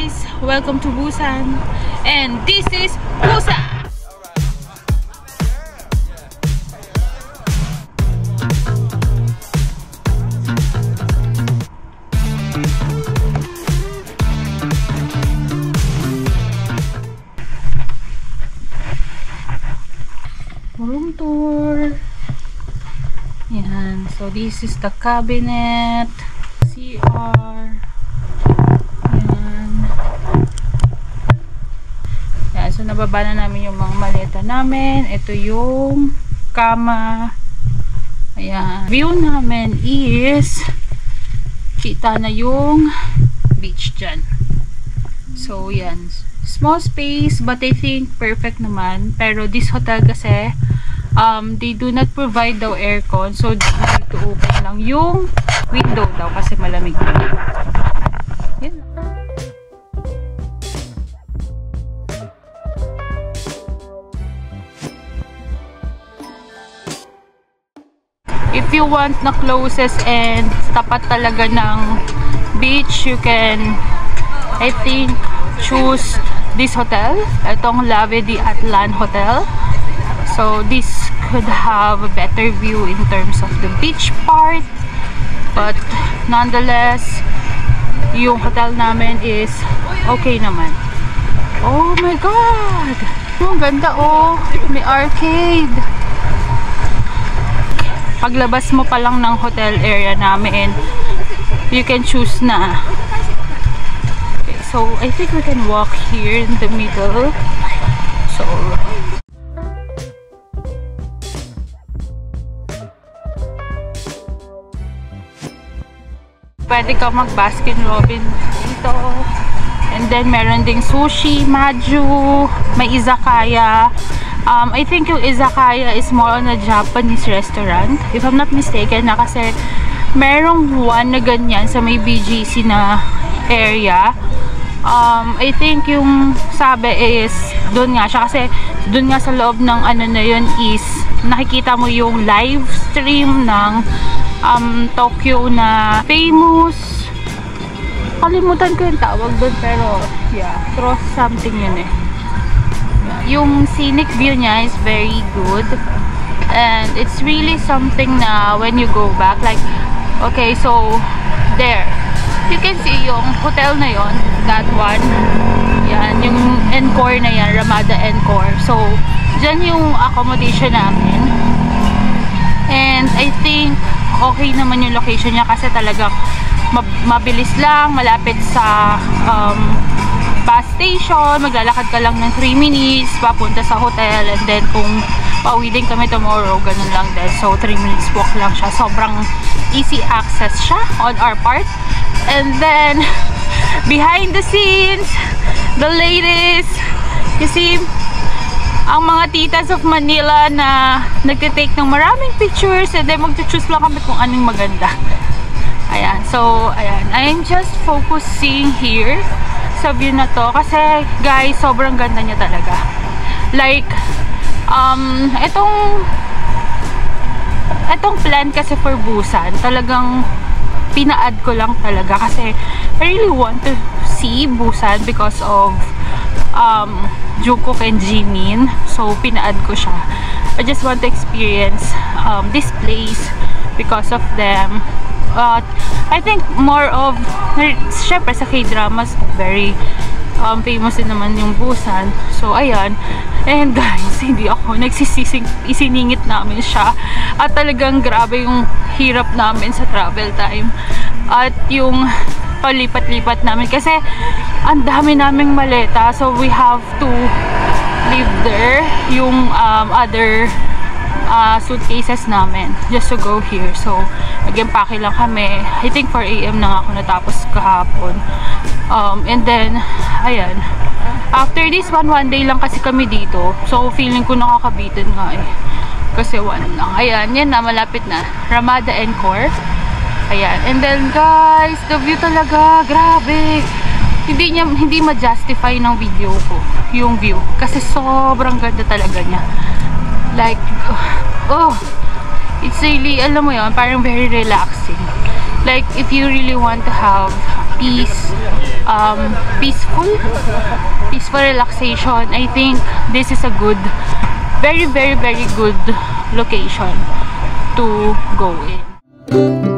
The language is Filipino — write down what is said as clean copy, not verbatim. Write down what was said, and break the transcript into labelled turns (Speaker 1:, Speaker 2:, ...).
Speaker 1: guys! Welcome to Busan, and this is Busan! Room tour. Yan. So this is the cabinet, CR. Yan. Yan. So nababa na namin yung mga maleta namin. Ito yung kama. Ayan. View namin is kita na yung beach dyan. So yan. Small space, but I think perfect naman. Pero this hotel kasi they do not provide daw aircon, so need to open lang yung window daw kasi malamig na. Yan. If you want na closest and tapat talaga ng beach, you can, I think, choose this hotel. Itong Lave de Atlan Hotel. So this could have a better view in terms of the beach part, but nonetheless yung hotel namin is okay naman. Oh my god, ang ganda. Oh, may arcade. Paglabas mo pa lang ng hotel area namin, you can choose na. Okay, so I think we can walk here in the middle. So pwede ka mag Baskin Robbins dito. And then meron ding sushi, maju, may izakaya. I think yung izakaya is more on a Japanese restaurant, if I'm not mistaken, na kasi merong one na ganyan sa may BGC na area. I think yung sabi is doon nga siya, kasi doon nga sa loob ng ano na yun is nakikita mo yung live stream ng Tokyo na famous, kalimutan ko yung tawag doon, pero yeah, cross something yun eh. Yung scenic view niya is very good, and it's really something na when you go back, like, okay, so there you can see yung hotel na yon, that one, yan, yung Encore na yan, Ramada Encore. So dyan yung accommodation namin, and I think okay naman yung location niya kasi talagang mabilis lang, malapit sa bus station, maglalakad ka lang ng 3 minutes papunta sa hotel, and then kung pauwi din kami tomorrow, ganun lang din. So 3 minutes walk lang siya, sobrang easy access siya on our part. And then behind the scenes, the ladies, you see ang mga titas of Manila na nagtitake ng maraming pictures, and then mag-choose lang kami kung anong maganda. Ayan, so ayan, I'm just focusing here sa view na to kasi guys, sobrang ganda niya talaga. Like itong plan kasi for Busan, talagang pina-add ko lang talaga kasi I really want to see Busan because of Jungkook and Jimin. So pina-add ko siya. I just want to experience this place because of them. I think more of, syempre sa K-dramas, very famous din naman yung Busan. So ayan. And guys, hindi ako nagsisising, isiningit namin siya. At talagang grabe yung hirap namin sa travel time. At yung palipat-lipat namin kasi ang dami naming maleta, so we have to leave there yung other suitcases namin just to go here. So nag-empake lang kami. I think 4 AM na ako natapos kahapon. And then ayan, after this one day lang kasi kami dito, so feeling ko nakakabitin nga eh kasi one lang. Ayan, yan na, malapit na Ramada Encore. Ayan, and then guys, the view talaga, grabe, hindi ma-justify ng video ko yung view kasi sobrang ganda talaga niya. Like it's really, alam mo yun, parang very relaxing. Like if you really want to have peaceful relaxation, I think this is a good, very good location to go in.